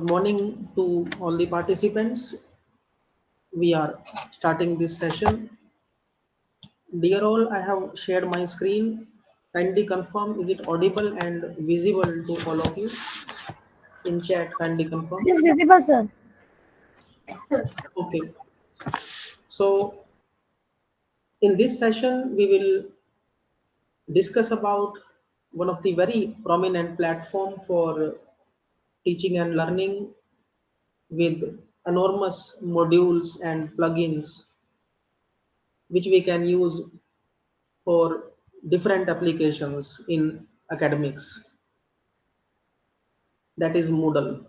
Good morning to all the participants. We are starting this session. Dear all, I have shared my screen. Kindly confirm, is it audible and visible to all of you? In chat, kindly It confirm. is visible, sir. Okay. So in this session, we will discuss about one of the very prominent platform for teaching and learning with enormous modules and plugins which we can use for different applications in academics, that is Moodle.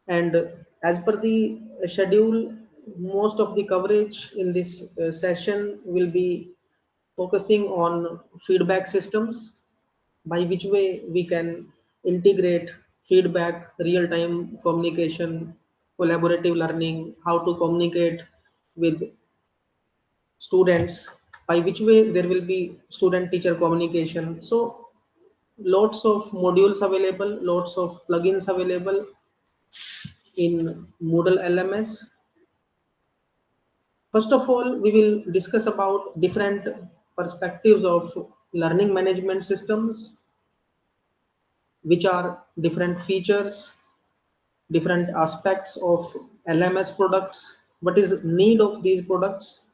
And as per the schedule, most of the coverage in this session will be focusing on feedback systems, by which way we can integrate feedback, real-time communication, collaborative learning, how to communicate with students, by which way there will be student teacher communication. So lots of modules available, lots of plugins available in Moodle LMS. First of all, we will discuss about different perspectives of learning management systems, which are different features, different aspects of LMS products, what is need of these products,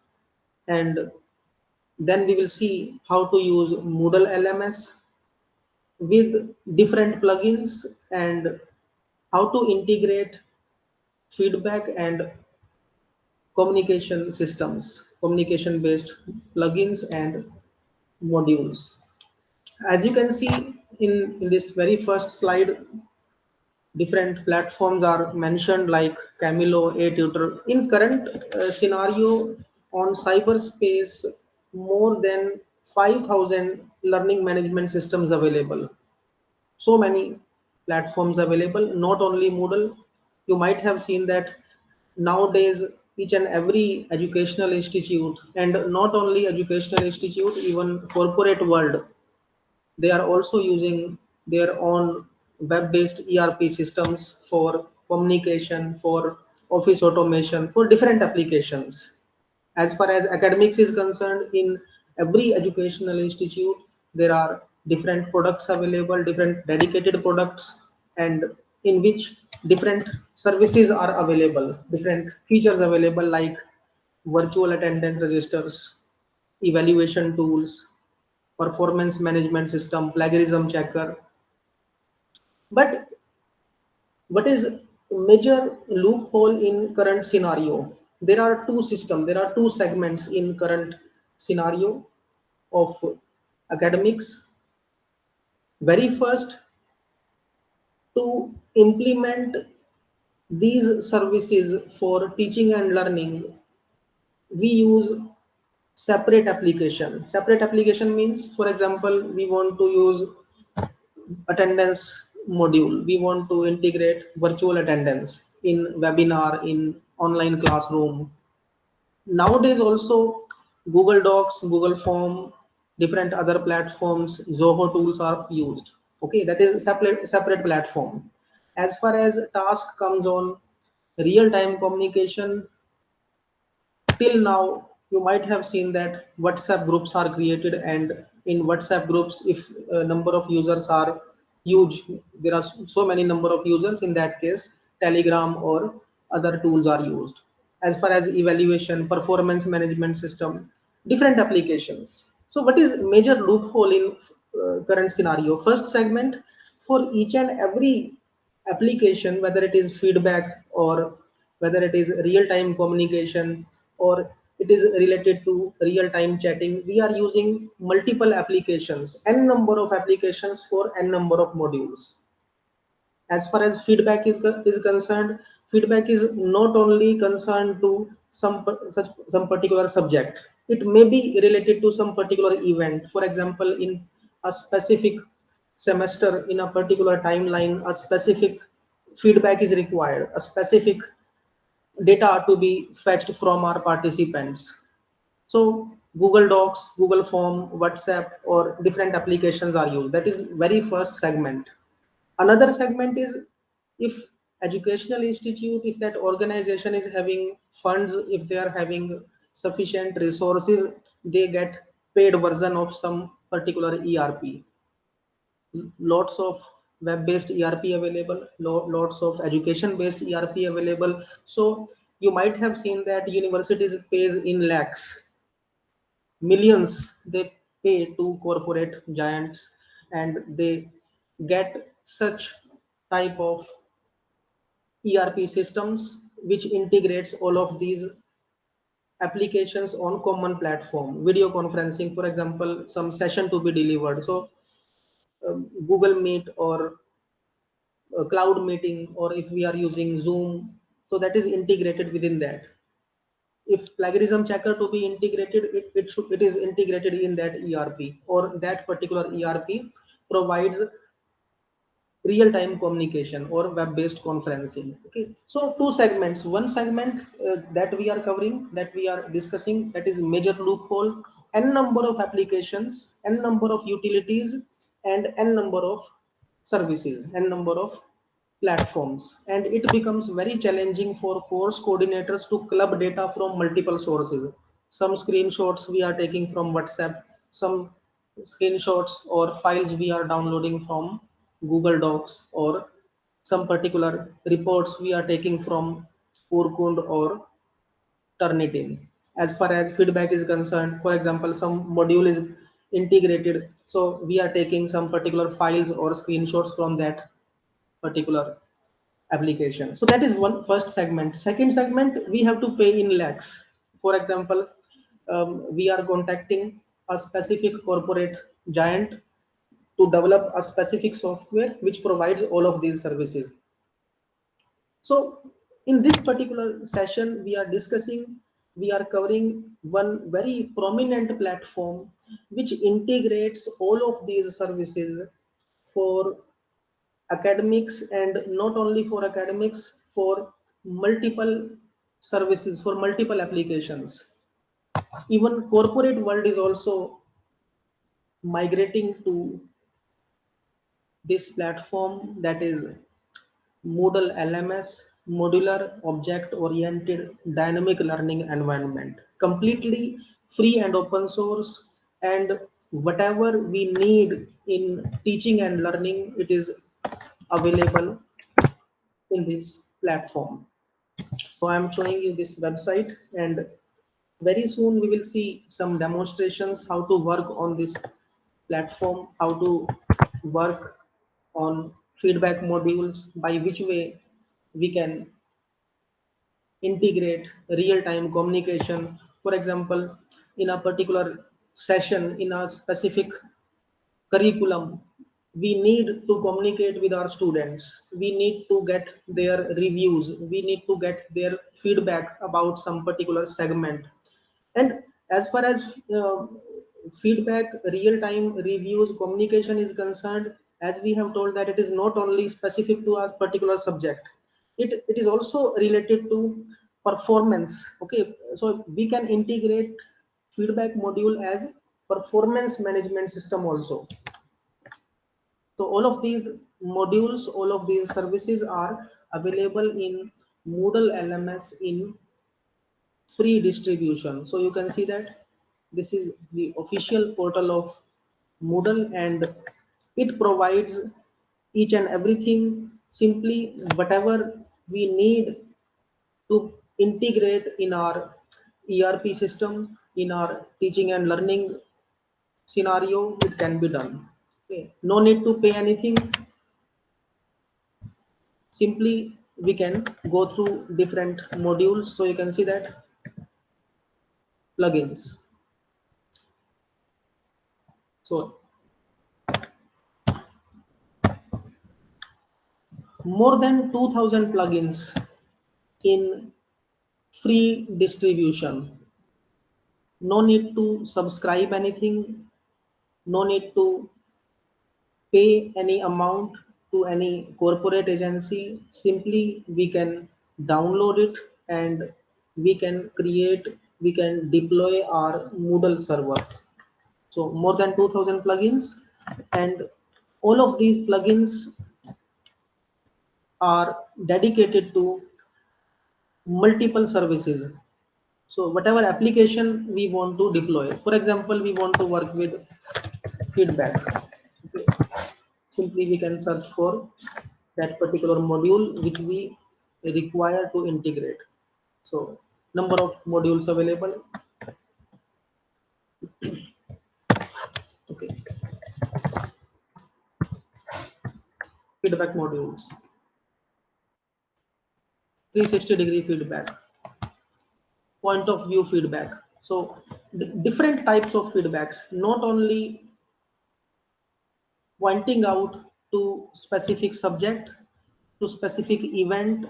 and then we will see how to use Moodle LMS with different plugins and how to integrate feedback and communication systems, communication based plugins and modules. As you can see in this very first slide, different platforms are mentioned like Camilo, A-Tutor. In current scenario on cyberspace, more than 5,000 learning management systems available. So many platforms available, not only Moodle. You might have seen that nowadays each and every educational institute, and not only educational institute, even corporate world, they are also using their own web-based ERP systems for communication, for office automation, for different applications. As far as academics is concerned, in every educational institute, there are different products available, different dedicated products, and in which different services are available, different features available like virtual attendance registers, evaluation tools, performance management system, plagiarism checker. But what is major loophole in current scenario? There are two systems, there are two segments in current scenario of academics. Very first, to implement these services for teaching and learning, we use separate application means, for example, we want to use attendance module, we want to integrate virtual attendance in webinar, in online classroom. Nowadays also Google Docs, Google Form, different other platforms, Zoho tools are used. Okay, that is separate platform. As far as task comes on real time communication, till now you might have seen that WhatsApp groups are created, and in WhatsApp groups, if a number of users are huge, there are so many number of users, in that case Telegram or other tools are used. As far as evaluation, performance management system, different applications. So what is major loophole in current scenario? First segment, for each and every application, whether it is feedback or whether it is real-time communication or it is related to real-time chatting, we are using multiple applications, n number of applications for n number of modules. As far as feedback is concerned, feedback is not only concerned to some particular subject, it may be related to some particular event. For example, in a specific semester, in a particular timeline, a specific feedback is required, a specific data to be fetched from our participants. So Google Docs, Google Form, WhatsApp, or different applications are used. That is very first segment. Another segment is, if educational institute, if that organization is having funds, if they are having sufficient resources, they get paid version of some particular ERP. Lots of web-based ERP available, lots of education-based ERP available. So you might have seen that universities pays in lakhs, millions they pay to corporate giants, and they get such type of ERP systems which integrates all of these applications on common platform. Video conferencing, for example, some session to be delivered, so Google Meet or cloud meeting, or if we are using Zoom, so that is integrated within that. If plagiarism checker to be integrated, it is integrated in that ERP, or that particular ERP provides real-time communication or web-based conferencing. Okay, so two segments. One segment that we are covering, that we are discussing, that is major loophole. N number of applications, n number of utilities, and n number of services, n number of platforms, and it becomes very challenging for course coordinators to club data from multiple sources. Some screenshots we are taking from WhatsApp, some screenshots or files we are downloading from Google Docs, or some particular reports we are taking from Urkund or Turnitin. As far as feedback is concerned, for example, some module is integrated, so we are taking some particular files or screenshots from that particular application. So that is one first segment. Second segment, we have to pay in lakhs. For example, we are contacting a specific corporate giant to develop a specific software which provides all of these services. So in this particular session, we are covering one very prominent platform which integrates all of these services for academics, and not only for academics, for multiple services, for multiple applications. Even corporate world is also migrating to this platform, that is Moodle LMS, modular object oriented dynamic learning environment, completely free and open source, and whatever we need in teaching and learning, it is available in this platform. So I'm showing you this website, and very soon we will see some demonstrations how to work on this platform, how to work on feedback modules, by which way we can integrate real-time communication. For example, in a particular session, in a specific curriculum, we need to communicate with our students, we need to get their reviews, we need to get their feedback about some particular segment. And as far as feedback, real time reviews, communication is concerned, as we have told, that it is not only specific to a particular subject, it is also related to performance. Okay, so we can integrate feedback module as performance management system also. So all of these modules, all of these services are available in Moodle LMS in free distribution. So you can see that this is the official portal of Moodle, and it provides each and everything, simply whatever we need to integrate in our ERP system, in our teaching and learning scenario, it can be done. Okay. No need to pay anything. Simply we can go through different modules. So you can see that plugins. So more than 2000 plugins in free distribution. No need to subscribe anything, no need to pay any amount to any corporate agency. Simply we can download it, and we can create, we can deploy our Moodle server. So more than 2000 plugins, and all of these plugins are dedicated to multiple services. So whatever application we want to deploy, for example, we want to work with feedback. Okay. Simply we can search for that particular module which we require to integrate. So number of modules available. Okay. Feedback modules, 360-degree feedback, point of view feedback. So different types of feedbacks, not only pointing out to specific subject, to specific event,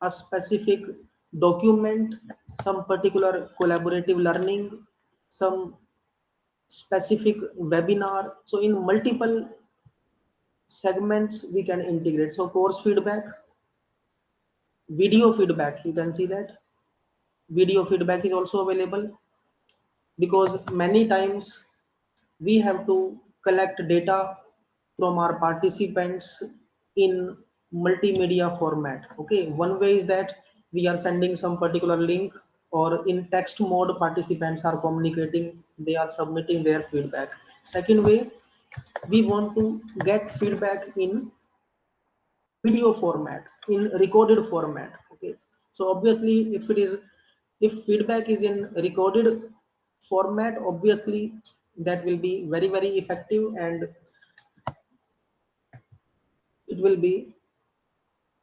a specific document, some particular collaborative learning, some specific webinar. So in multiple segments we can integrate. So course feedback, video feedback, you can see that video feedback is also available, because many times we have to collect data from our participants in multimedia format. Okay, one way is that we are sending some particular link, or in text mode participants are communicating, they are submitting their feedback. Second way, we want to get feedback in video format, in recorded format. Okay, so obviously if feedback is in recorded format, obviously that will be very very effective, and it will be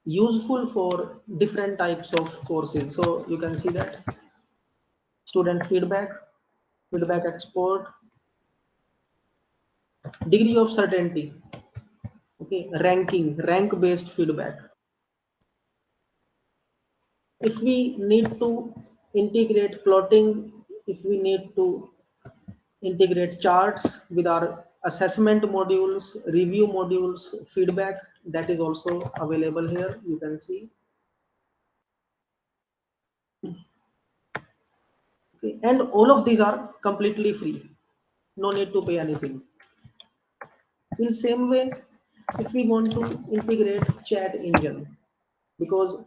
useful for different types of courses. So you can see that student feedback, feedback export, degree of certainty. Okay, rank based feedback. If we need to integrate plotting, if we need to integrate charts with our assessment modules, review modules, feedback, that is also available here, you can see. Okay. And all of these are completely free, no need to pay anything. In same way, if we want to integrate chat engine, because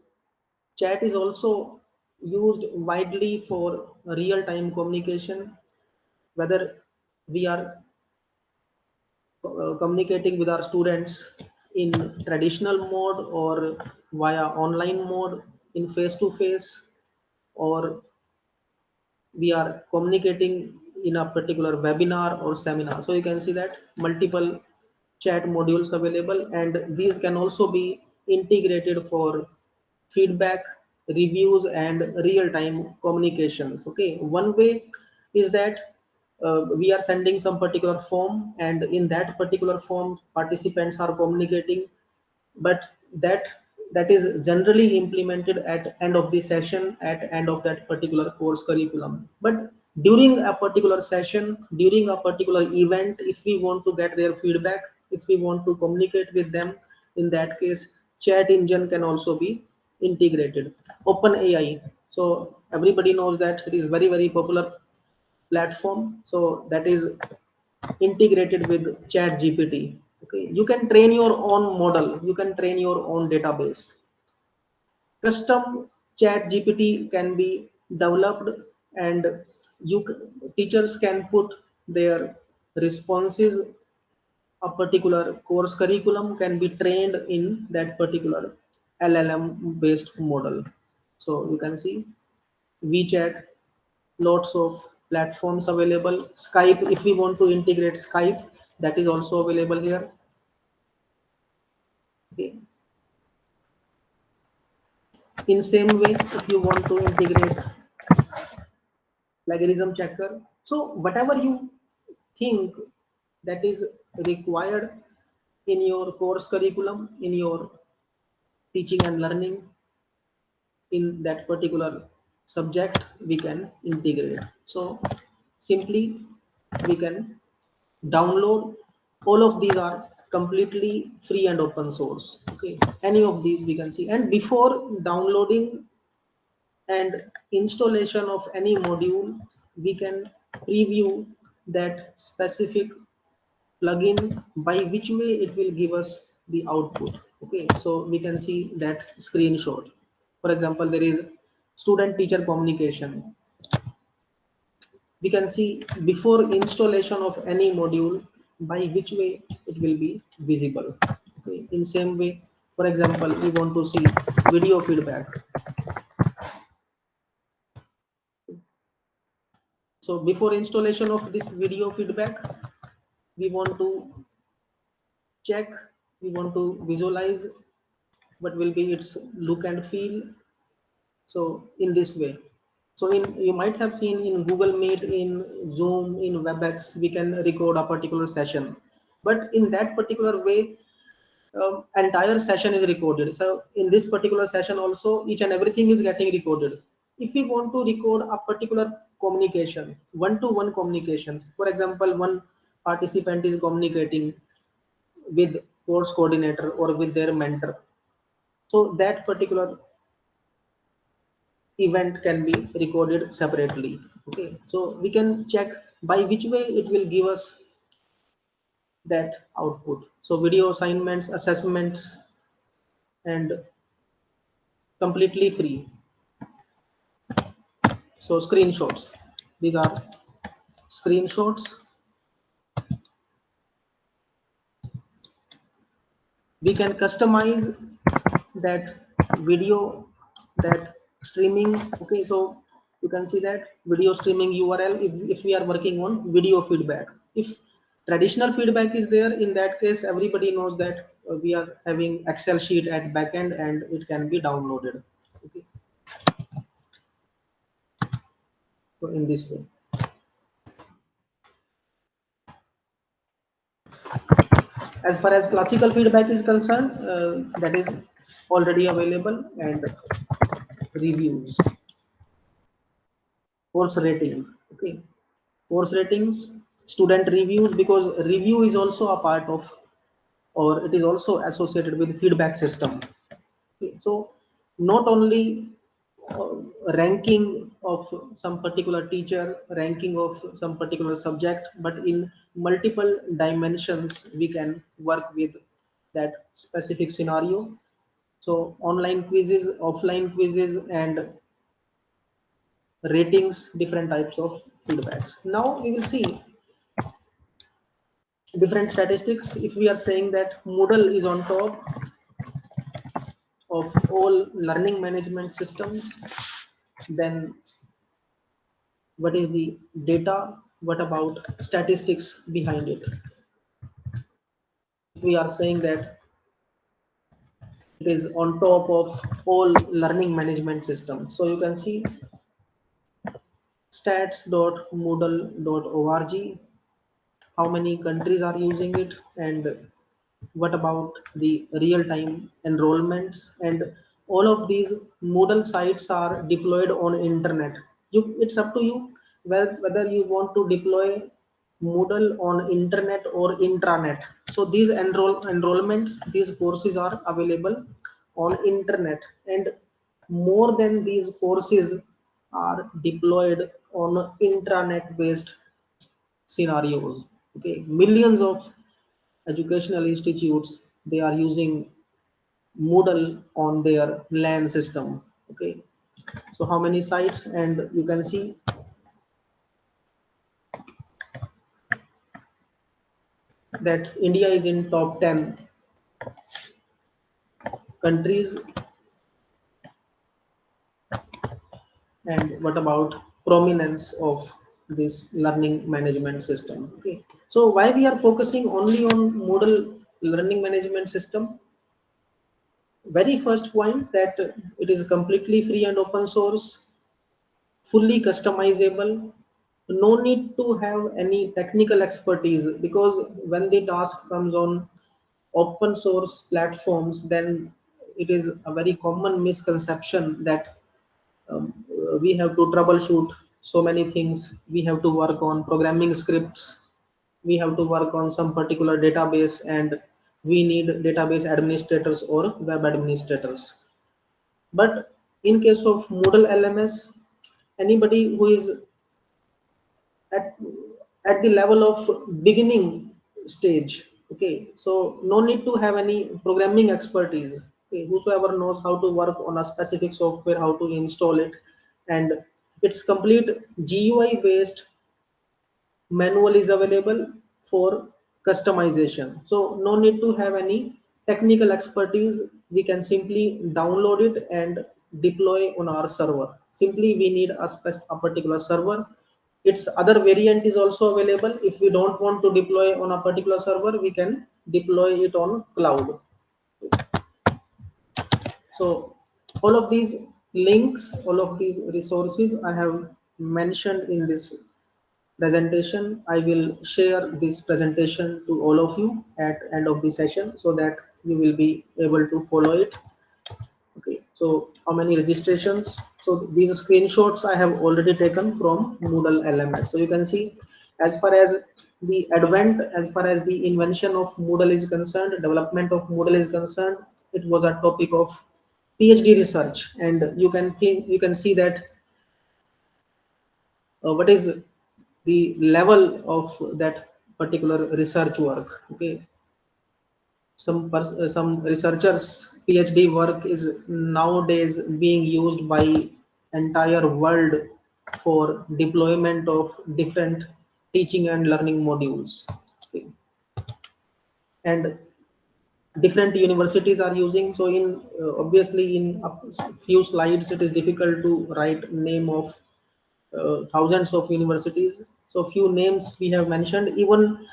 chat is also used widely for real-time communication, whether we are communicating with our students in traditional mode or via online mode, in face-to-face, or we are communicating in a particular webinar or seminar. So you can see that multiple chat modules available, and these can also be integrated for feedback, reviews, and real-time communications. Okay, one way is that we are sending some particular form, and in that particular form participants are communicating, but that that is generally implemented at end of the session, at end of that particular course curriculum. But during a particular session, during a particular event, if we want to get their feedback, if we want to communicate with them, in that case chat engine can also be integrated. Open AI, so everybody knows that it is very very popular platform, so that is integrated with chat gpt. Okay, you can train your own model, you can train your own database. Custom chat gpt can be developed, and teachers can put their responses. A particular course curriculum can be trained in that particular llm based model. So you can see WeChat, lots of platforms available. Skype, if we want to integrate Skype, that is also available here. Okay. In same way, if you want to integrate plagiarism checker, so whatever you think that is required in your course curriculum, in your teaching and learning, in that particular subject, we can integrate. So simply we can download. All of these are completely free and open source. Okay, any of these we can see, and before downloading and installation of any module, we can preview that specific plugin, by which way it will give us the output. Okay, so we can see that screenshot. For example, there is student teacher communication. We can see before installation of any module by which way it will be visible. Okay. In same way, for example, we want to see video feedback. So before installation of this video feedback, we want to check, we want to visualize what will be its look and feel. So in this way, so in you might have seen in Google Meet, in Zoom, in WebEx, we can record a particular session, but in that particular way, entire session is recorded. So in this particular session also, each and everything is getting recorded. If we want to record a particular communication, one-to-one communications, for example, one participant is communicating with course coordinator or with their mentor, so that particular event can be recorded separately. Okay, so we can check by which way it will give us that output. So video assignments, assessments, and completely free. So screenshots, these are screenshots. We can customize that video, that streaming. Okay, so you can see that video streaming URL if we are working on video feedback. If traditional feedback is there, in that case everybody knows that we are having Excel sheet at backend and it can be downloaded. Okay, so in this way, as far as classical feedback is concerned, that is already available. And reviews, course rating. Okay, course ratings, student reviews, because review is also a part of, or it is also associated with feedback system. Okay, so not only uh, ranking of some particular teacher, ranking of some particular subject, but in multiple dimensions we can work with that specific scenario. So online quizzes, offline quizzes, and ratings, different types of feedbacks. Now we will see different statistics. If we are saying that Moodle is on top of all learning management systems, then what is the data? What about statistics behind it? If we are saying that it is on top of all learning management systems, so you can see stats.moodle.org, how many countries are using it, and what about the real-time enrollments. And all of these Moodle sites are deployed on internet. It's up to you whether you want to deploy Moodle on internet or intranet. So these enrollments, these courses are available on internet, and more than these courses are deployed on intranet based scenarios. Okay, millions of educational institutes, they are using Moodle on their LAN system. Okay, so how many sites? And you can see that India is in top 10 countries. And what about prominence of this learning management system? Okay, so why we are focusing only on Moodle learning management system? Very first point, that it is completely free and open source, fully customizable, no need to have any technical expertise, because when the task comes on open source platforms, then it is a very common misconception that we have to troubleshoot so many things, we have to work on programming scripts, we have to work on some particular database, and we need database administrators or web administrators. But in case of Moodle LMS, anybody who is at, at the level of beginning stage, Okay, so no need to have any programming expertise. Okay, whosoever knows how to work on a specific software, how to install it, and it's complete GUI based manual is available for customization. So no need to have any technical expertise. We can simply download it and deploy on our server. Simply we need a particular server. Its other variant is also available. If we don't want to deploy on a particular server, we can deploy it on cloud. So all of these links, all of these resources I have mentioned in this presentation. I will share this presentation to all of you at end of the session so that you will be able to follow it. Okay, so how many registrations? So these screenshots I have already taken from Moodle LMS. So you can see, as far as the advent, as far as the invention of Moodle is concerned, development of Moodle is concerned, it was a topic of PhD research. And you can see that what is the level of that particular research work. Okay, some researchers PhD work is nowadays being used by entire world for deployment of different teaching and learning modules. Okay. And different universities are using. So in obviously in a few slides it is difficult to write name of thousands of universities. So few names we have mentioned. Even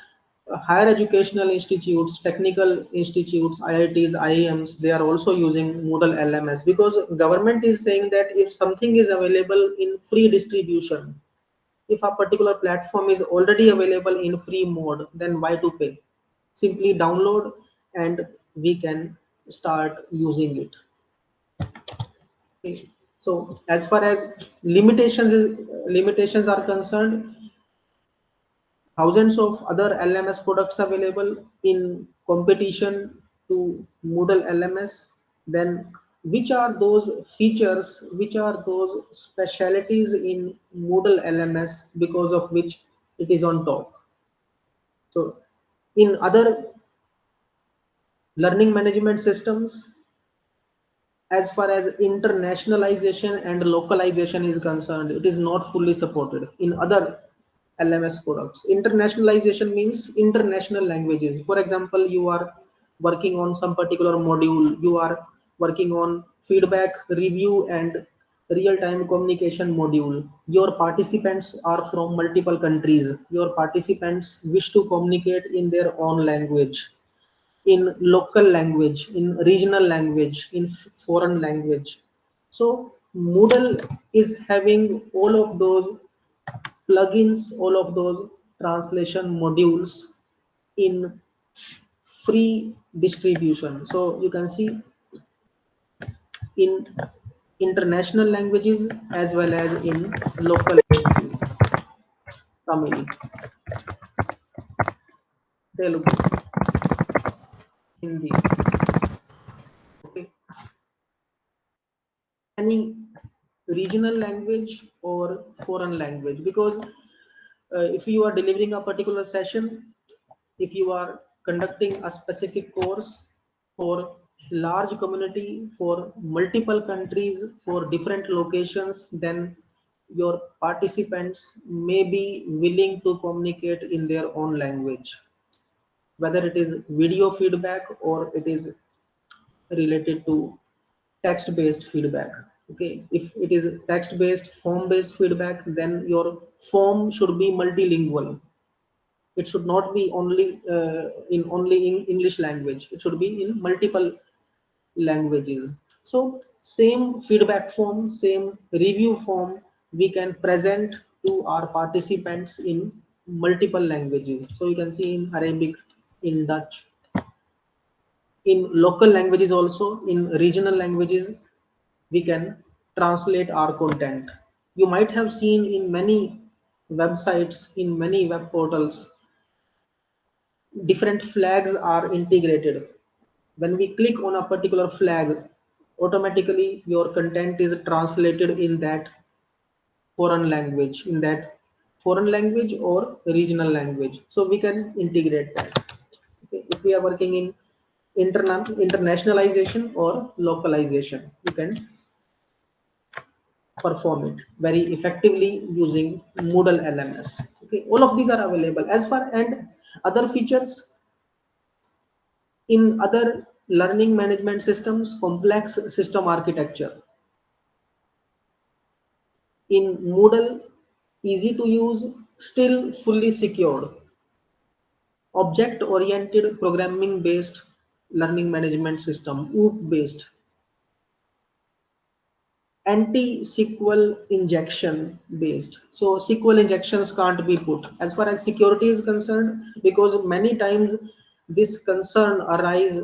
higher educational institutes, technical institutes, IITs, IIMs, they are also using Moodle LMS, because government is saying that if something is available in free distribution, if a particular platform is already available in free mode, then why to pay? Simply download and we can start using it. Okay. So as far as limitations are concerned, thousands of other LMS products available in competition to Moodle LMS. Then which are those features, which are those specialties in Moodle LMS because of which it is on top? So in other learning management systems, as far as internationalization and localization is concerned, it is not fully supported in other LMS products. Internationalization means international languages. For example, you are working on some particular module, you are working on feedback, review, and real-time communication module. Your participants are from multiple countries. Your participants wish to communicate in their own language, in local language, in regional language, in foreign language. So Moodle is having all of those plugins, all of those translation modules in free distribution. So you can see in international languages as well as in local languages. Tamil, Telugu, Hindi. Okay. Any regional language or foreign language, because if you are delivering a particular session, if you are conducting a specific course for large community, for multiple countries, for different locations, then your participants may be willing to communicate in their own language, whether it is video feedback or it is related to text based feedback. Okay, if it is text based, form based feedback, then your form should be multilingual. It should not be only in English language, it should be in multiple languages. So same feedback form, same review form, we can present to our participants in multiple languages. So you can see in Arabic, in Dutch, in local languages, also in regional languages, we can translate our content. You might have seen in many websites, in many web portals, different flags are integrated. When we click on a particular flag, automatically your content is translated in that foreign language or regional language. So we can integrate that. Okay. if we are working in internationalization or localization, you can perform it very effectively using Moodle LMS. Okay, all of these are available. As far and other features in other learning management systems, complex system architecture. In Moodle, easy to use, still fully secured, object-oriented programming-based learning management system, OOP-based, anti-SQL injection based. So SQL injections can't be put as far as security is concerned, because many times this concern arise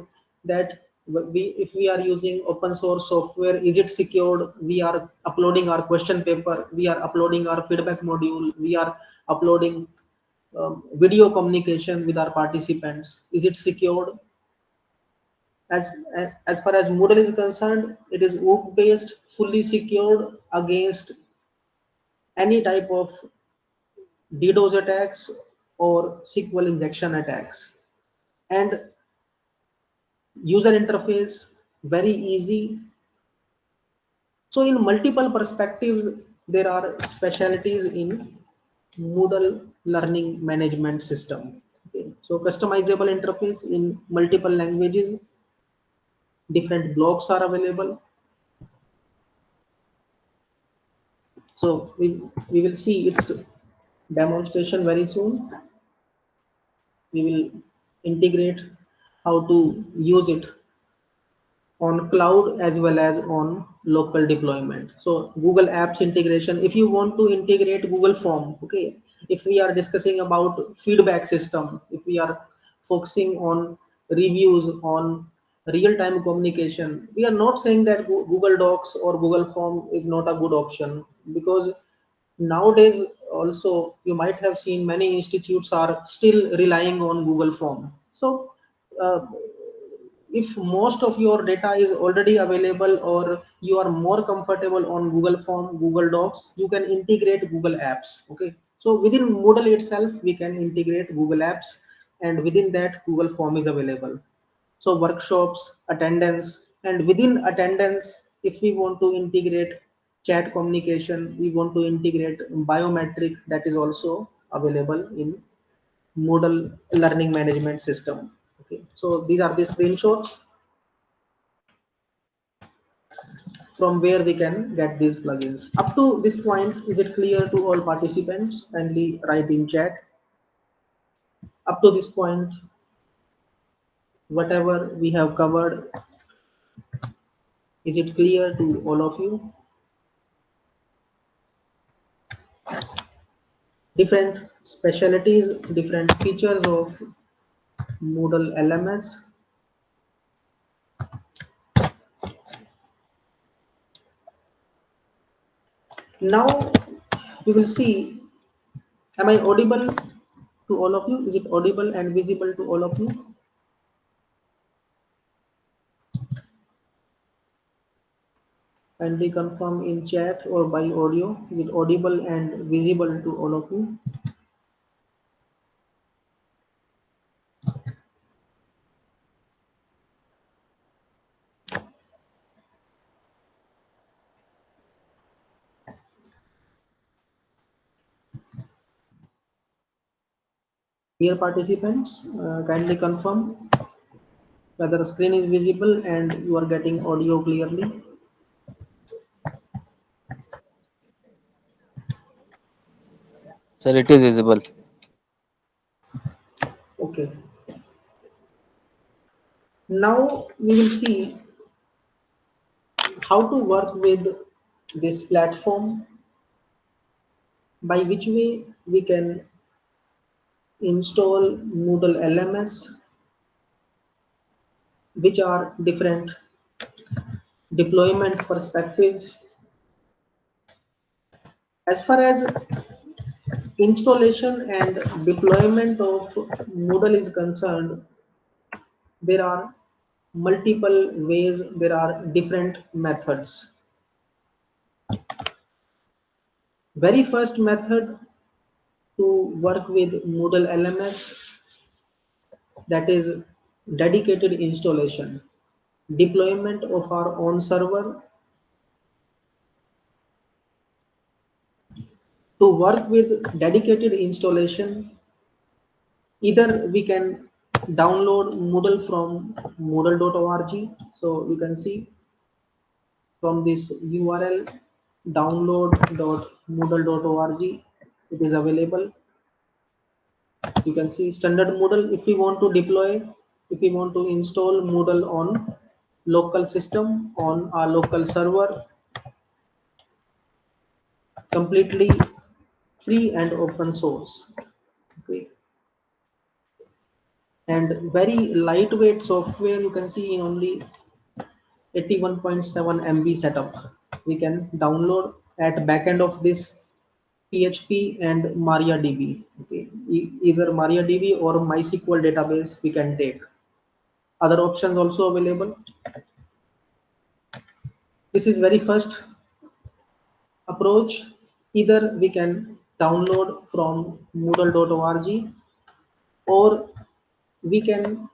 that if we are using open source software, is it secured? We are uploading our question paper, we are uploading our feedback module, we are uploading video communication with our participants. Is it secured? As as far as Moodle is concerned, it is OOP based, fully secured against any type of DDoS attacks or SQL injection attacks. And user interface very easy. So in multiple perspectives, there are specialties in Moodle learning management system. Okay. So customizable interface in multiple languages, different blocks are available. So we will see its demonstration very soon. We will integrate how to use it on cloud as well as on local deployment. So Google Apps integration, if you want to integrate Google Form, okay, if we are discussing about feedback system, if we are focusing on reviews, on real-time communication, we are not saying that Google Docs or Google Form is not a good option, because nowadays also you might have seen many institutes are still relying on Google Form. So uh, if most of your data is already available, or you are more comfortable on Google Form, Google Docs, you can integrate Google Apps. Okay, so within Moodle itself, we can integrate Google Apps, and within that, Google Form is available. So workshops, attendance, and within attendance, if we want to integrate chat communication, we want to integrate biometric, that is also available in Moodle learning management system. Okay, so these are the screenshots from where we can get these plugins. Up to this point, is it clear to all participants? Kindly write in chat. Up to this point, whatever we have covered, is it clear to all of you? Different specialties, different features of Moodle LMS. Now we will see, am I audible to all of you? Is it audible and visible to all of you? Kindly confirm in chat or by audio. Is it audible and visible to all of you? Dear participants, kindly confirm whether the screen is visible and you are getting audio clearly. Sir, it is visible. Okay. Now we will see how to work with this platform, by which way we can install Moodle LMS, which are different deployment perspectives. As far as installation and deployment of Moodle is concerned, there are multiple ways, there are different methods. Very first method to work with Moodle LMS, that is dedicated installation, deployment of our own server. To work with dedicated installation, either we can download Moodle from moodle.org. So you can see from this URL download.moodle.org, it is available. You can see standard Moodle. If we want to deploy, if we want to install Moodle on local system, on our local server, completely free and open source. Okay. And very lightweight software, you can see in only 81.7 MB setup. We can download at backend of this PHP and MariaDB. Okay. Either MariaDB or MySQL database we can take. Other options also available. This is very first approach. Either we can download from moodle.org or we can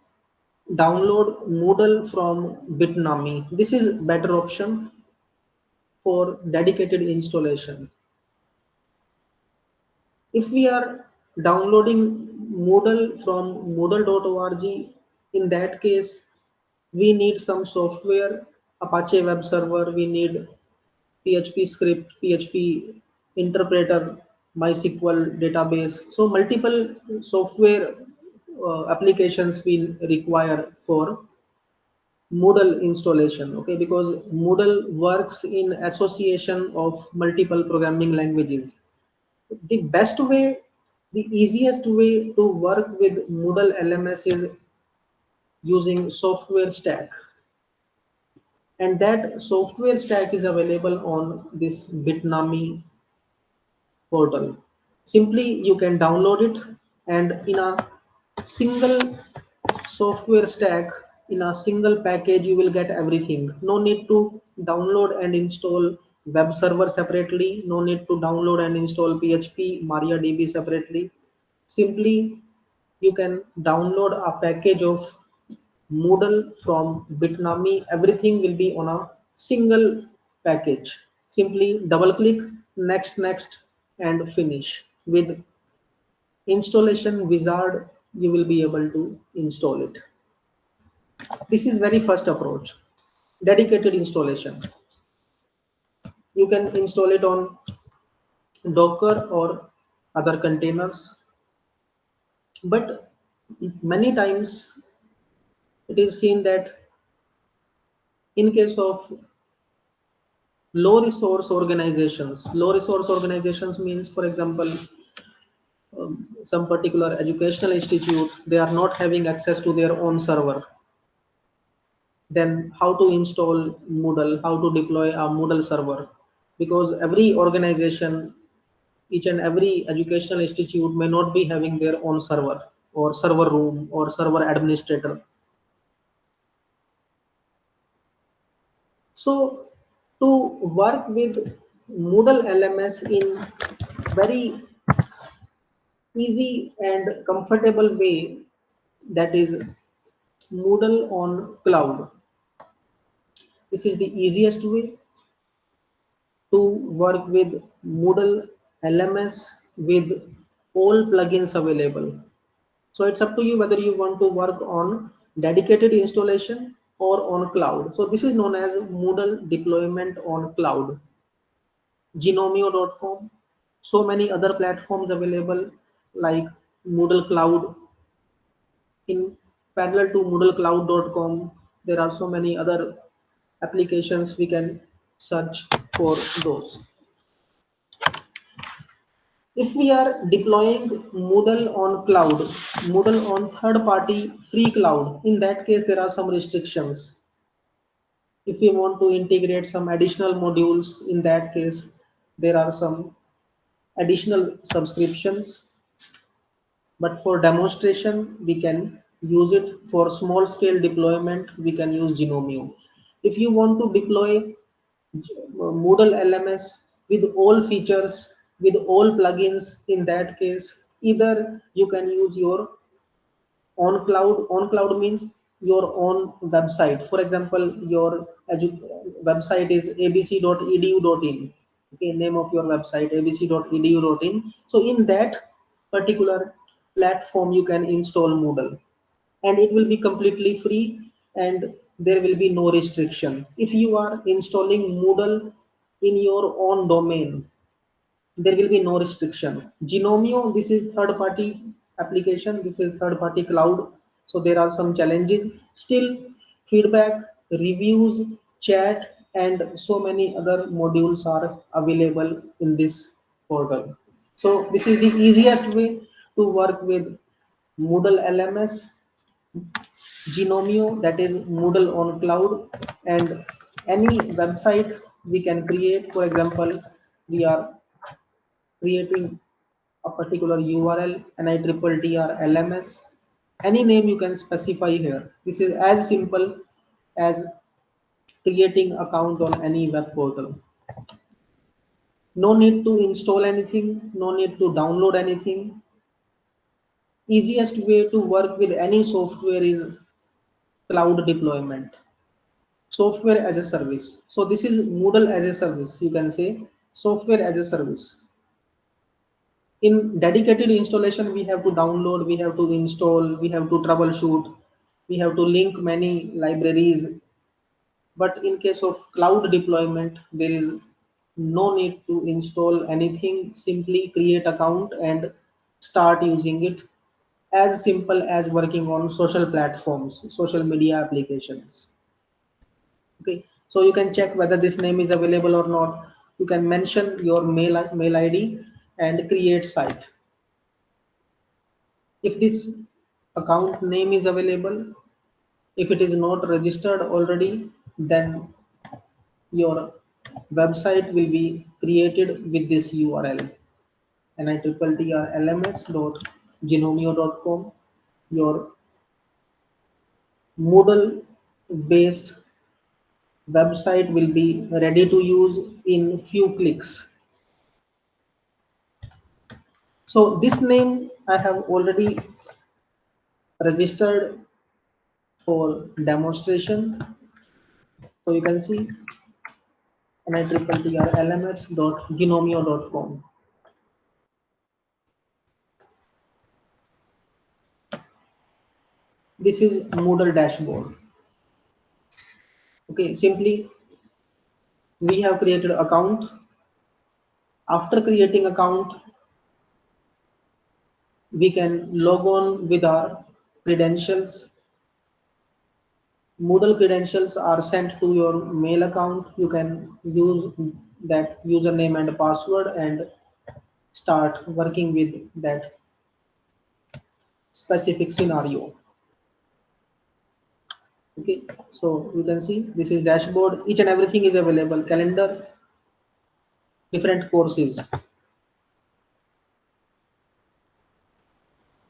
download Moodle from Bitnami. This is better option for dedicated installation. If we are downloading Moodle from moodle.org, in that case, we need some software, Apache web server, we need PHP script, PHP interpreter, MySQL database. So multiple software applications we require for Moodle installation. Okay, because Moodle works in association of multiple programming languages. The best way, the easiest way to work with Moodle LMS is using software stack, and that software stack is available on this Bitnami portal. Simply you can download it, and in a single software stack, in a single package, you will get everything. No need to download and install web server separately, no need to download and install PHP MariaDB separately. Simply you can download a package of Moodle from Bitnami. Everything will be on a single package. Simply double click, next, next, and finish. With installation wizard, you will be able to install it. This is very first approach. Dedicated installation. You can install it on Docker or other containers. But many times it is seen that in case of low resource organizations means, for example, some particular educational institute, they are not having access to their own server. Then how to install Moodle, how to deploy a Moodle server? Because every organization, each and every educational institute may not be having their own server or server room or server administrator. So to work with Moodle LMS in very easy and comfortable way, that is Moodle on cloud. This is the easiest way to work with Moodle LMS with all plugins available. So it's up to you whether you want to work on dedicated installation or on cloud. So this is known as Moodle deployment on cloud. Genomio.com. So many other platforms available like Moodle Cloud. In parallel to moodlecloud.com, there are so many other applications we can search for those. If we are deploying Moodle on cloud, Moodle on third party free cloud, in that case there are some restrictions. If we want to integrate some additional modules, in that case there are some additional subscriptions. But for demonstration, we can use it. For small scale deployment, we can use Genomio. If you want to deploy Moodle LMS with all features, with all plugins, in that case, either you can use your on cloud. On cloud means your own website. For example, your website is abc.edu.in. Okay, name of your website abc.edu.in. So in that particular platform you can install Moodle, and it will be completely free, and there will be no restriction. If you are installing Moodle in your own domain, there will be no restriction. Genomio, this is third party application, this is third party cloud, so there are some challenges. Still, feedback, reviews, chat, and so many other modules are available in this portal. So this is the easiest way to work with Moodle LMS, Genomio, that is Moodle on cloud. And any website we can create. For example, we are creating a particular URL, NITTTR LMS, any name you can specify here. This is as simple as creating account on any web portal. No need to install anything, no need to download anything. Easiest way to work with any software is cloud deployment, software as a service. So this is Moodle as a service. You can say software as a service. In dedicated installation, we have to download, we have to install, we have to troubleshoot, we have to link many libraries. But in case of cloud deployment, there is no need to install anything. Simply create account and start using it. As simple as working on social platforms, social media applications. Okay, so you can check whether this name is available or not. You can mention your mail ID and create site. If this account name is available, if it is not registered already, then your website will be created with this URL, nittrlms.genomio.com. Your Moodle based website will be ready to use in few clicks. So this name I have already registered for demonstration. So you can see nittrlms.genomio.com. This is Moodle dashboard. Okay, simply we have created account. After creating account, we can log on with our credentials. Moodle credentials are sent to your mail account. You can use that username and password and start working with that specific scenario. Okay, so you can see this is dashboard. Each and everything is available. Calendar, different courses.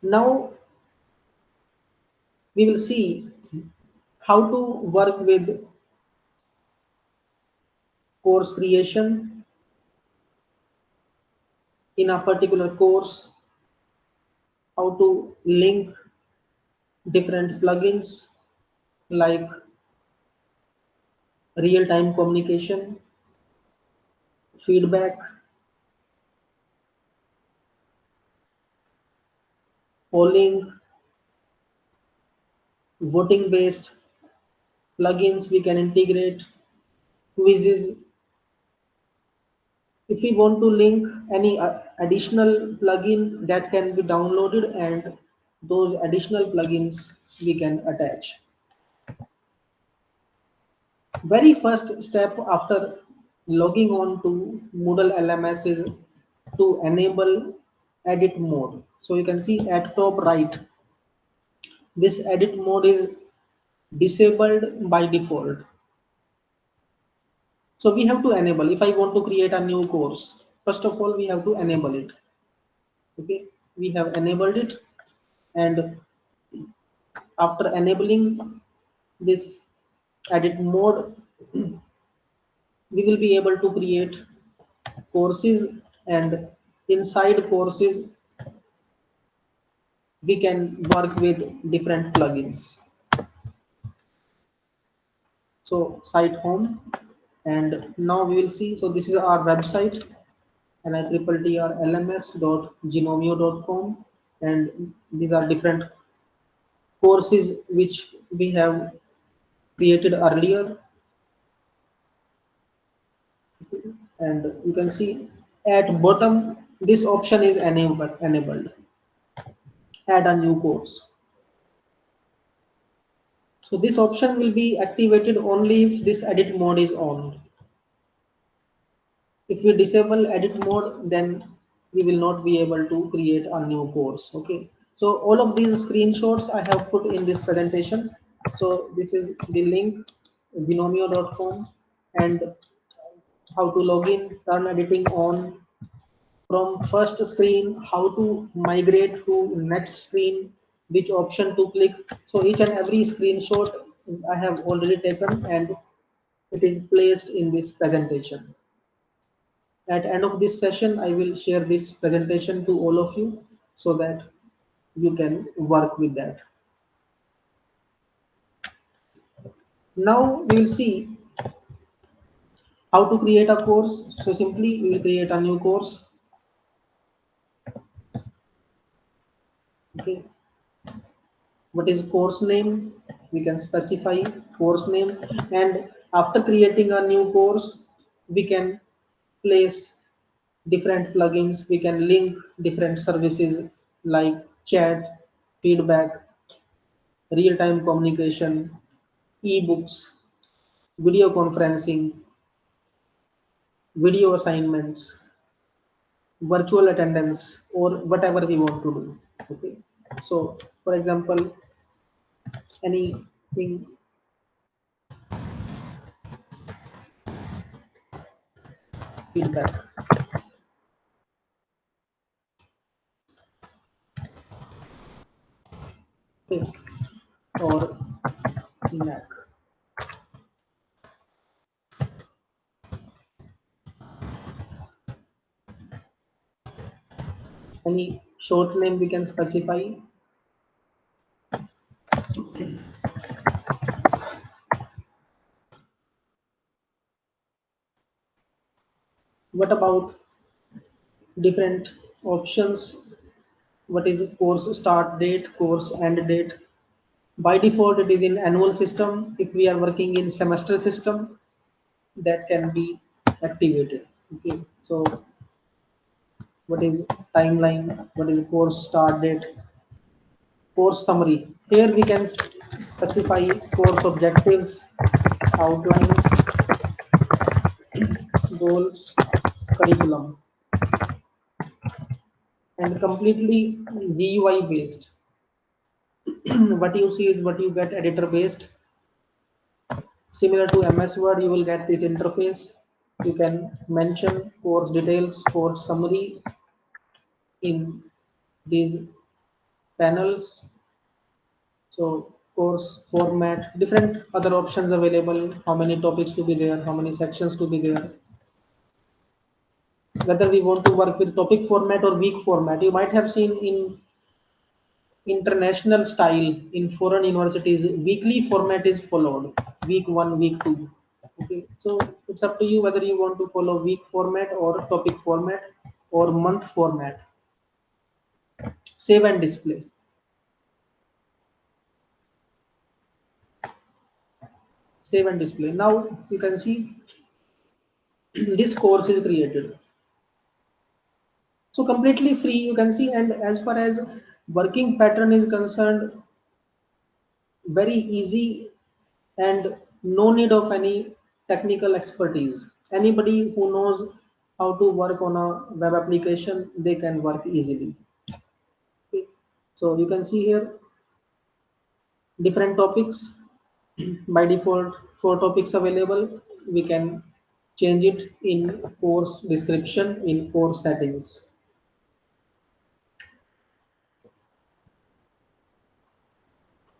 Now we will see how to work with course creation in a particular course, how to link different plugins like real-time communication, feedback, polling, voting-based plugins we can integrate, quizzes. If we want to link any additional plugin that can be downloaded, and those additional plugins we can attach. Very first step after logging on to Moodle LMS is to enable edit mode. So you can see at top right, this edit mode is disabled by default. So we have to enable. If I want to create a new course, first of all, we have to enable it. Okay, we have enabled it, and after enabling this edit mode, we will be able to create courses, and inside courses we can work with different plugins. So site home, and now we will see. So this is our website, NITTRLMS.genomio.com, and these are different courses which we have created earlier. And you can see at bottom this option is enabled, add a new course. So this option will be activated only if this edit mode is on. If we disable edit mode, then we will not be able to create a new course. Okay, so all of these screenshots I have put in this presentation. So this is the link, binomio.com, and how to log in, turn editing on from first screen, how to migrate to next screen, which option to click. So each and every screenshot I have already taken, and it is placed in this presentation. At end of this session, I will share this presentation to all of you so that you can work with that. Now we will see how to create a course. So simply we will create a new course. Okay. What is course name? We can specify course name, and after creating a new course, we can place different plugins. We can link different services like chat, feedback, real-time communication, ebooks, video conferencing, video assignments, virtual attendance, or whatever we want to do. Okay. So, for example, anything, feedback, okay, or Mac. Any short name we can specify. What about different options? What is course start date, course end date? By default, it is in annual system. If we are working in semester system, that can be activated. Okay, so what is timeline? What is course start date? Course summary. Here we can specify course objectives, outlines, goals, curriculum, and completely GUI based. What you see is what you get, editor based. Similar to MS Word, you will get this interface. You can mention course details, course summary in these panels. So course format, different other options available, how many topics to be there, how many sections to be there. Whether we want to work with topic format or week format. You might have seen in international style in foreign universities, weekly format is followed, week 1, week 2. Okay, so it's up to you whether you want to follow week format or topic format or month format. Save and display. Save and display. Now you can see this course is created, so completely free, you can see. And as far as working pattern is concerned, very easy, and no need of any technical expertise. Anybody who knows how to work on a web application, they can work easily. Okay. So you can see here different topics. By default, 4 topics available. We can change it in course description in 4 settings.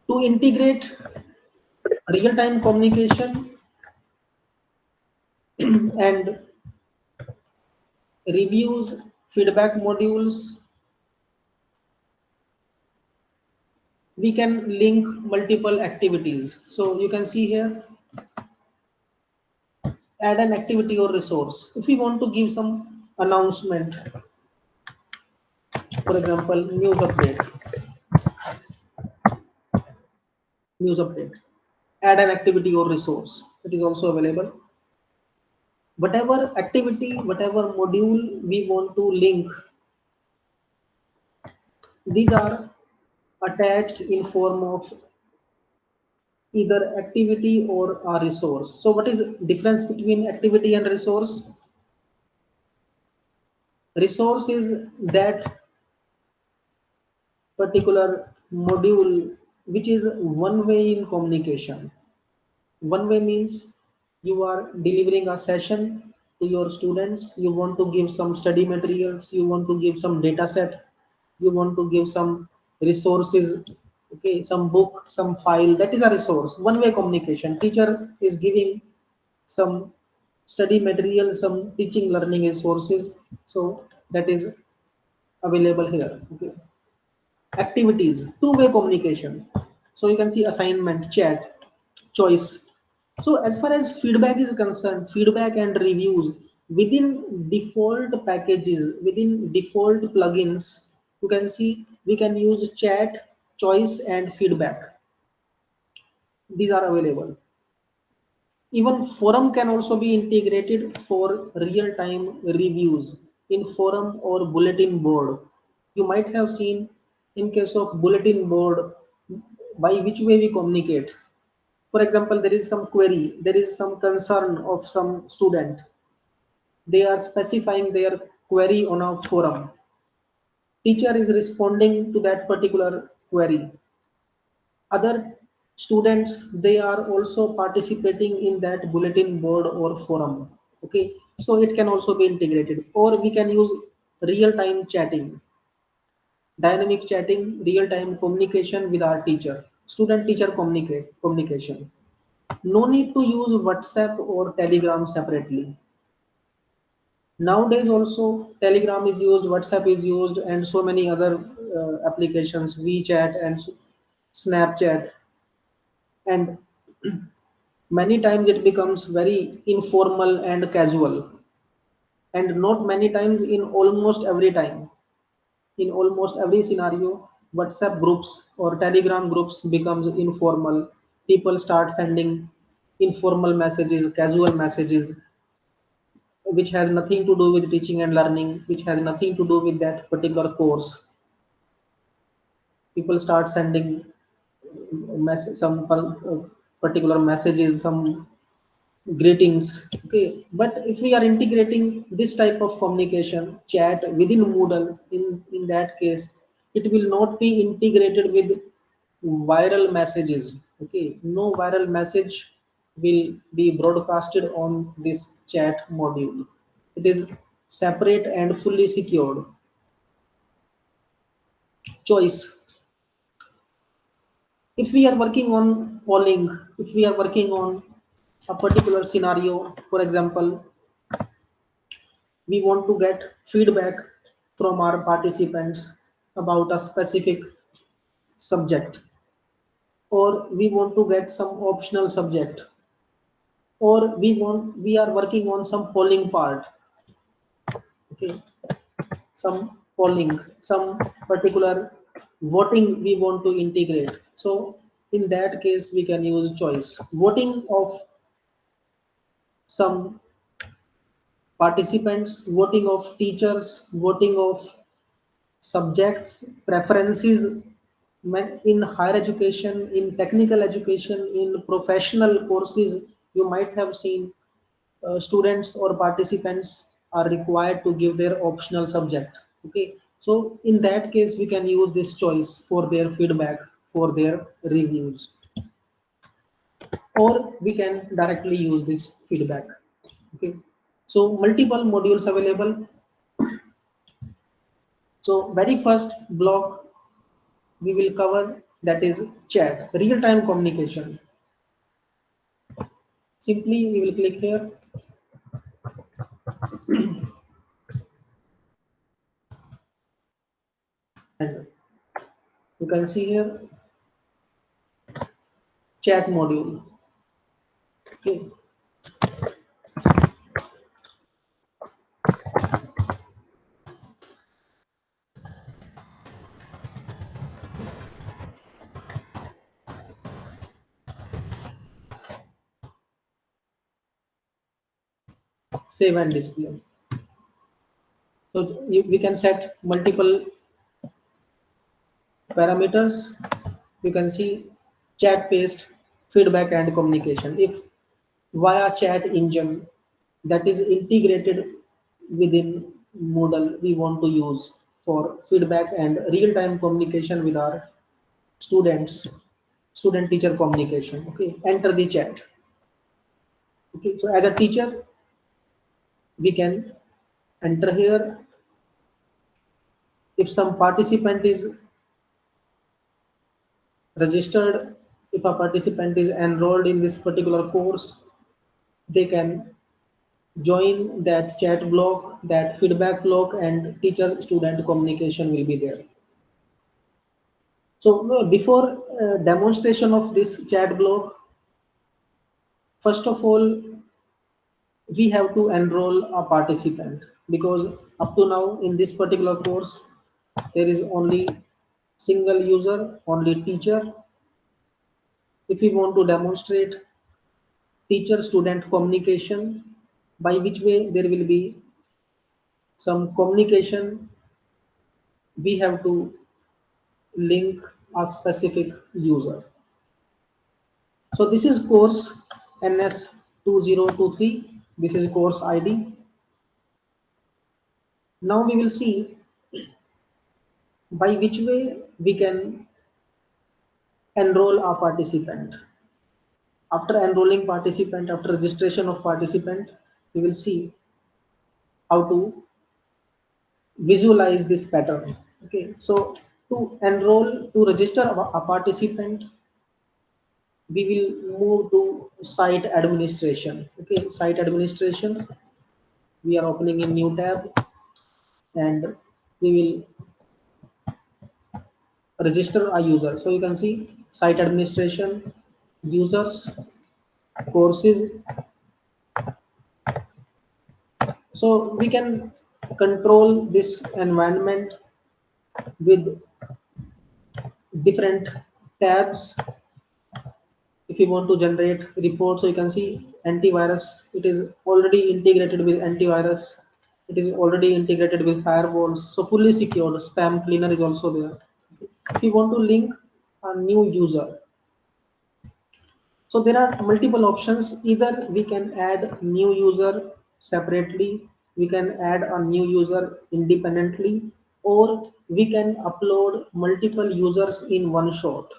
To integrate real-time communication and reviews, feedback modules, we can link multiple activities. So you can see here add an activity or resource. If we want to give some announcement, for example, news update, add an activity or resource. It is also available. Whatever activity, whatever module we want to link, these are attached in form of either activity or a resource. So what is difference between activity and resource? Resource is that particular module which is one way in communication. One way means you are delivering a session to your students, you want to give some study materials, you want to give some data set, you want to give some resources, okay, some book, some file, that is a resource. One way communication. Teacher is giving some study material, some teaching learning resources, so that is available here. Okay. Activities, two-way communication. So you can see assignment, chat, choice. So as far as feedback is concerned, feedback and reviews within default packages, within default plugins, you can see we can use chat, choice, and feedback. These are available. Even forum can also be integrated for real-time reviews in forum or bulletin board. You might have seen in case of bulletin board by which way we communicate. For example, there is some query, there is some concern of some student. They are specifying their query on a forum. Teacher is responding to that particular query. Other students, they are also participating in that bulletin board or forum. Okay, so it can also be integrated, or we can use real-time chatting, dynamic chatting, real-time communication with our teacher, student-teacher communication. No need to use WhatsApp or Telegram separately. Nowadays also Telegram is used, WhatsApp is used, and so many other applications, WeChat and Snapchat, and many times it becomes very informal and casual, and not many times, in almost every time, in almost every scenario, WhatsApp groups or Telegram groups becomes informal. People start sending informal messages, casual messages, which has nothing to do with teaching and learning, which has nothing to do with that particular course. People start sending some particular messages, some greetings. Okay, but if we are integrating this type of communication, chat within Moodle, in that case, it will not be integrated with viral messages. Okay, no viral message will be broadcasted on this chat module. It is separate and fully secured. Choice. If we are working on polling, if we are working on a particular scenario, for example, we want to get feedback from our participants about a specific subject, or we want to get some optional subject, or we are working on some polling part. Okay, some polling, some particular voting we want to integrate. So in that case we can use choice. Voting of some participants, voting of teachers, voting of subjects, preferences, in higher education, in technical education, in professional courses, you might have seen students or participants are required to give their optional subject. Okay, so in that case, we can use this choice for their feedback, for their reviews, or we can directly use this feedback. Okay, so multiple modules available. So very first block we will cover, that is chat, real-time communication. Simply we will click here and you can see here chat module. Okay. save and display. So we can set multiple parameters. You can see chat based feedback and communication. If via chat engine that is integrated within Moodle we want to use for feedback and real-time communication with our students, student teacher communication. Okay, enter the chat. Okay, so as a teacher we can enter here. If some participant is registered, if a participant is enrolled in this particular course, they can join that chat block, that feedback block, and teacher student communication will be there. So before demonstration of this chat block, first of all we have to enroll a participant, because up to now in this particular course there is only single user, only teacher. If we want to demonstrate teacher student communication, by which way there will be some communication, we have to link a specific user. So this is course NS2023. This is course ID. Now we will see by which way we can enroll a participant. After enrolling participant, after registration of participant, we will see how to visualize this pattern. Okay, so to enroll, to register a participant, we will move to site administration. Okay, site administration. We are opening a new tab and we will register a user. So you can see site administration, users, courses. So we can control this environment with different tabs. If you want to generate reports, so you can see antivirus, it is already integrated with antivirus, it is already integrated with firewalls, so fully secured. Spam cleaner is also there. If you want to link a new user, so there are multiple options. Either we can add new user separately, we can add a new user independently, or we can upload multiple users in one shot.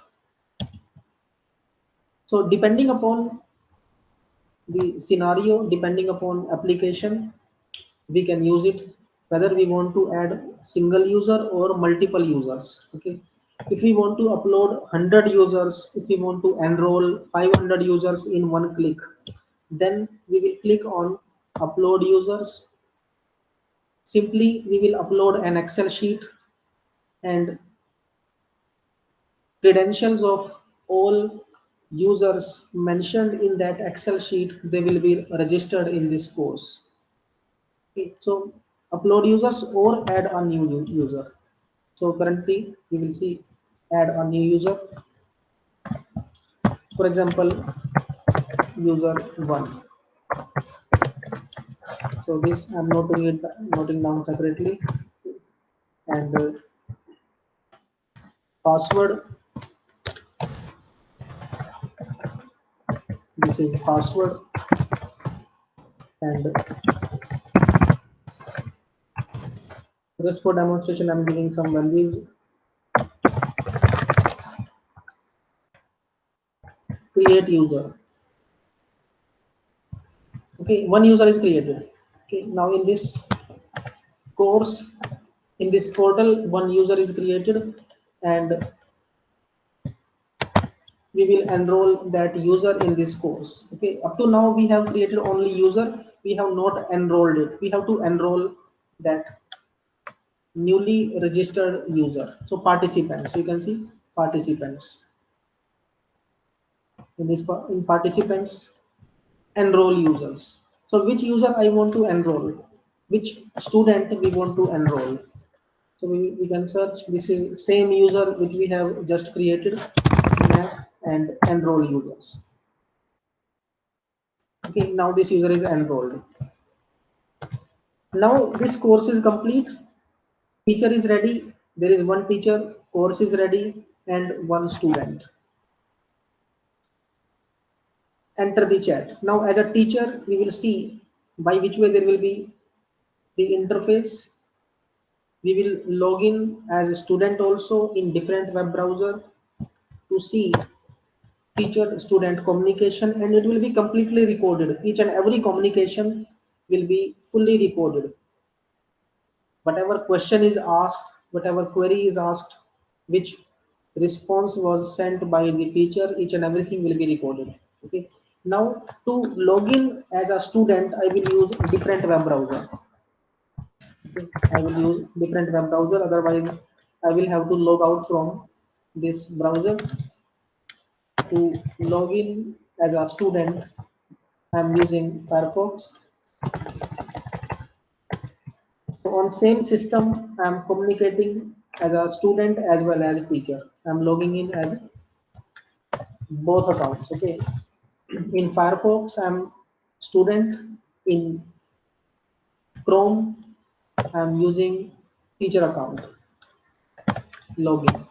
So depending upon the scenario, depending upon application, we can use it, whether we want to add single user or multiple users. Okay, if we want to upload 100 users, if we want to enroll 500 users in one click, then we will click on upload users. Simply we will upload an Excel sheet, and credentials of all users mentioned in that Excel sheet, they will be registered in this course. Okay, so upload users or add a new user. So currently we will see add a new user. For example, user 1. So this I'm noting down separately, and password. This is password, and just for demonstration I'm giving some values. Create user. Okay, one user is created. Okay, now in this course, in this portal, one user is created, and we will enroll that user in this course. Okay, up to now we have created only user, we have not enrolled it. We have to enroll that newly registered user. So participants, you can see participants. In this in participants, enroll users. So which user I want to enroll, which student we want to enroll. So we can search. This is same user which we have just created, and enroll users. Okay, now this user is enrolled. Now this course is complete. Teacher is ready. There is one teacher, course is ready, and one student. Enter the chat. Now, as a teacher, we will see by which way there will be the interface. We will log in as a student also in different web browser to see teacher student communication, and it will be completely recorded. Each and every communication will be fully recorded. Whatever question is asked, whatever query is asked, which response was sent by the teacher, each and everything will be recorded. Okay. Now to log in as a student, I will use different web browser. Okay. I will use different web browser. Otherwise, I will have to log out from this browser to log in as a student. I'm using Firefox. So on same system, I'm communicating as a student as well as teacher. I'm logging in as both accounts. Okay. In Firefox, I'm student. In Chrome, I'm using teacher account login.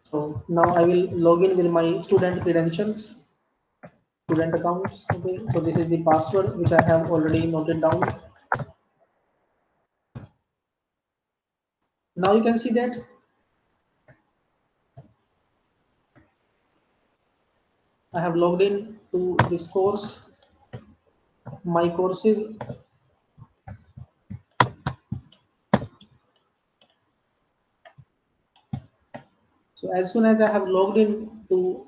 So now I will log in with my student credentials, student accounts. Okay. So this is the password which I have already noted down. Now you can see that I have logged in to this course, my courses. So as soon as I have logged in to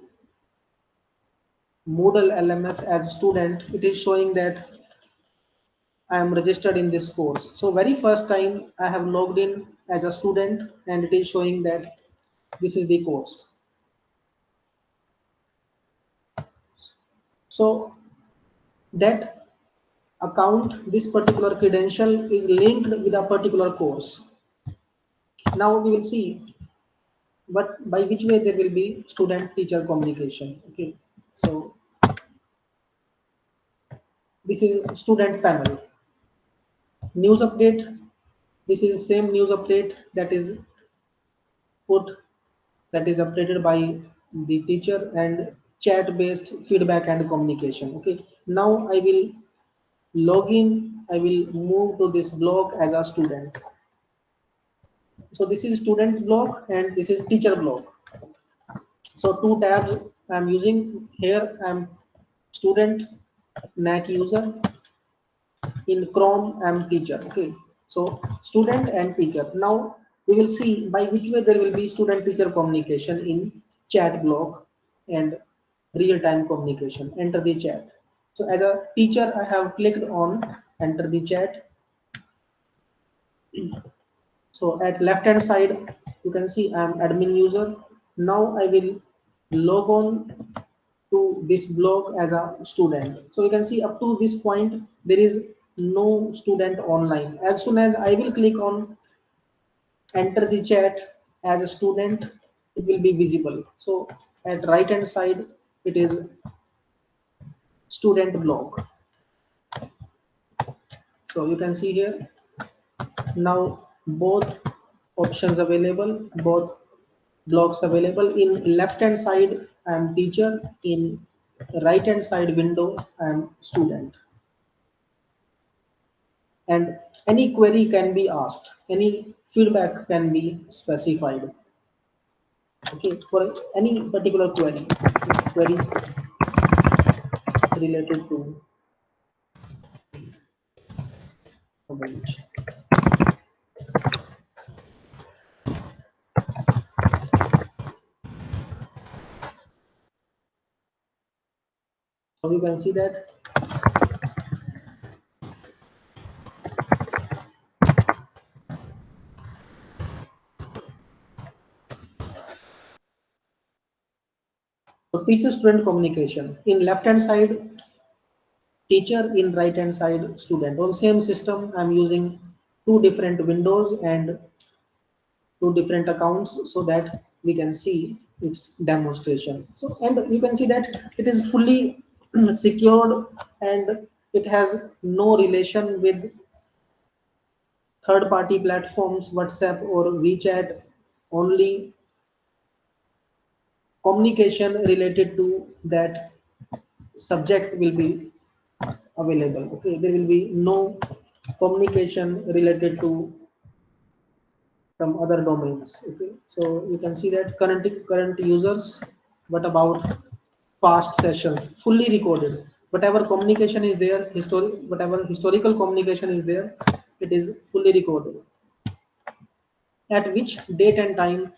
Moodle LMS as a student, it is showing that I am registered in this course. So very first time I have logged in as a student, and it is showing that this is the course. So that account, this particular credential is linked with a particular course. Now we will see but by which way there will be student teacher communication. Okay. So this is student panel. News update. This is same news update that is put, that is updated by the teacher, and chat based feedback and communication. Okay. Now I will log in. I will move to this block as a student. So this is student block and this is teacher block. So two tabs I'm using here. I'm student Mac user. In Chrome I'm teacher. Okay. So student and teacher. Now we will see by which way there will be student teacher communication in chat block and real time communication. Enter the chat. So as a teacher I have clicked on enter the chat. So at left hand side you can see I am admin user. Now I will log on to this blog as a student. So you can see up to this point there is no student online. As soon as I will click on enter the chat as a student, it will be visible. So at right hand side it is student blog. So you can see here now both options available, both blocks available. In left hand side I am teacher, in right hand side window I am student, and any query can be asked, any feedback can be specified. Okay, for any particular query, query related to knowledge. So you can see that so teacher student communication, in left hand side teacher, in right hand side student. On same system I'm using two different windows and two different accounts so that we can see its demonstration. So, and you can see that it is fully secured, and it has no relation with third party platforms, WhatsApp or WeChat. Only communication related to that subject will be available. Okay, there will be no communication related to some other domains. Okay, so you can see that current users. What about past sessions? Fully recorded. Whatever communication is there, whatever historical communication is there, it is fully recorded. At which date and time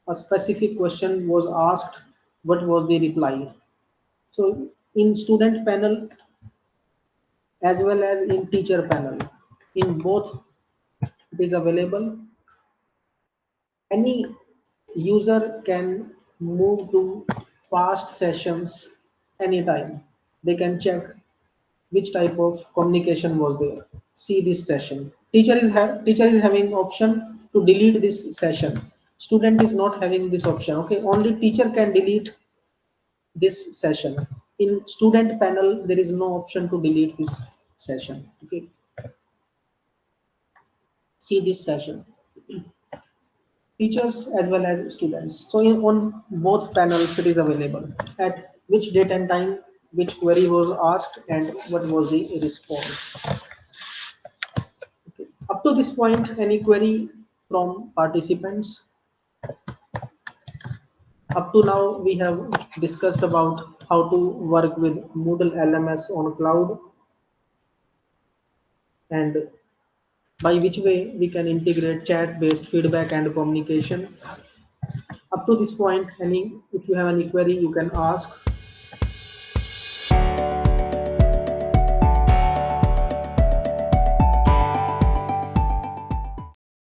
a specific question was asked, what was the reply. So in student panel as well as in teacher panel, in both it is available. Any user can move to past sessions anytime. They can check which type of communication was there. See this session. Teacher is having option to delete this session. Student is not having this option. Okay, only teacher can delete this session. In student panel, there is no option to delete this session. Okay, see this session. Teachers as well as students. So on both panels, it is available. At which date and time, which query was asked, and what was the response. Okay. Up to this point, any query from participants? Up to now, we have discussed about how to work with Moodle LMS on cloud, and by which way we can integrate chat-based feedback and communication. Up to this point, if you have any query, you can ask.